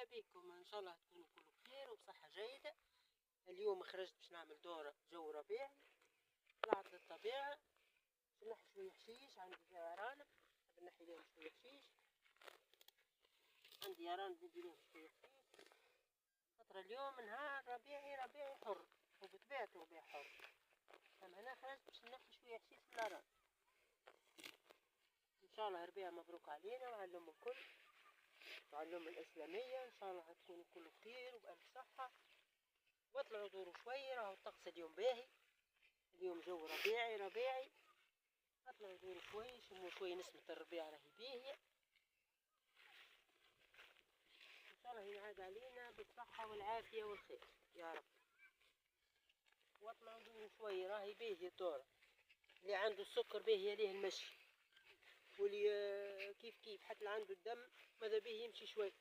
مرحبا بكم، ان شاء الله تكونوا كل بخير وبصحة جيدة. اليوم خرجت باش نعمل دورة جو ربيعي، طلعت للطبيعة باش نحي شوية حشيش. عندي فيها أرانب نحب نحي لهم شوية حشيش، عندي أرانب ندي لهم شوية حشيش. خاطر اليوم نهار ربيعي حر، وبطبيعته ربيع حر. أما أنا خرجت باش نحي شوية حشيش في الأرانب. ان شاء الله ربيع مبروك علينا وعلى الأم الكل وعلى الأم الإسلامية. ان شاء الله هتكونوا كل خير وبألف صحة، واطلعوا دوروا شوية. راهو الطقس اليوم باهي، اليوم جو ربيعي. اطلعوا دوروا شوي، شموا شوي نسمة الربيع راهي باهية. ان شاء الله ينعاد علينا بالصحة والعافية والخير يا رب. واطلعوا دوروا شوي، راهي باهية الدورة. اللي عنده السكر باهية ليه المشي، واللي كيف حتى اللي عنده الدم ماذا به يمشي شوي.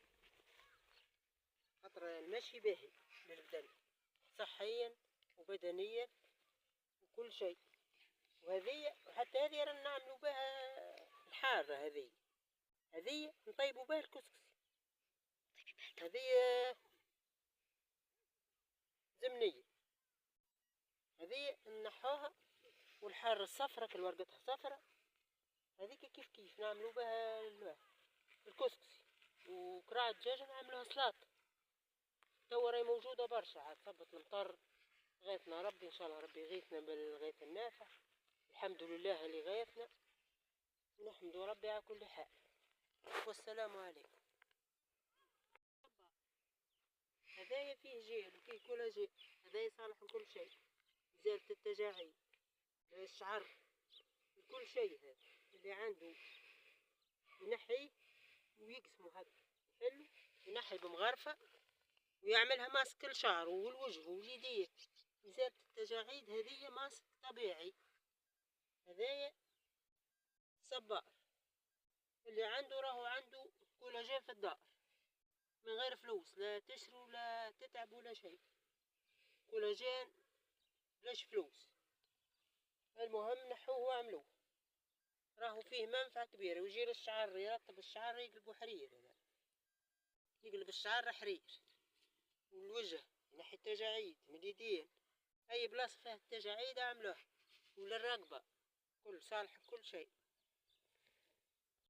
خاطر المشي باهي للبدن صحيا وبدنيا وكل شيء. وهذه حتى هذه رانا نعملوا بها الحارة، هذه نطيبوا بها الكسكسي. هذه زمنية، هذه نحوها. والحارة الصفرة كل ورقتها صفرة، هذيك كيف نعملوا بها الكسكسي. وكراع الدجاج نعملوها سلاطة. توا راهي موجودة برشا، عاد ثبت المطر غيثنا ربي. ان شاء الله ربي يغيثنا بالغيث النافع. الحمد لله اللي غيثنا، نحمد ربي على كل حال. والسلام عليكم. هذايا فيه جيل وفيه كولاجين، هذايا صالح لكل شيء، إزالة التجاعيد، الشعر، كل شيء. هذا اللي عنده ينحي ويقسمه هكا حلو، ينحي بمغرفة ويعملها ماسك لشعره والوجه واليدين. إزالة التجاعيد هذه ماسك طبيعي. هذايا صبار اللي عنده راهو عنده كولاجين في الدار من غير فلوس، لا تشروا لا تتعب ولا شيء. كولاجين بلاش فلوس، المهم نحوه واعملوه. راهو فيه منفعة كبيرة، ويجي للشعر يرطب الشعر يقلبو حرير. هذا يقلب الشعر حرير. والوجه ناحية التجاعيد من اليدين، اي بلاصة فيها التجاعيد اعملوها، وللرقبة كل صالح كل شيء.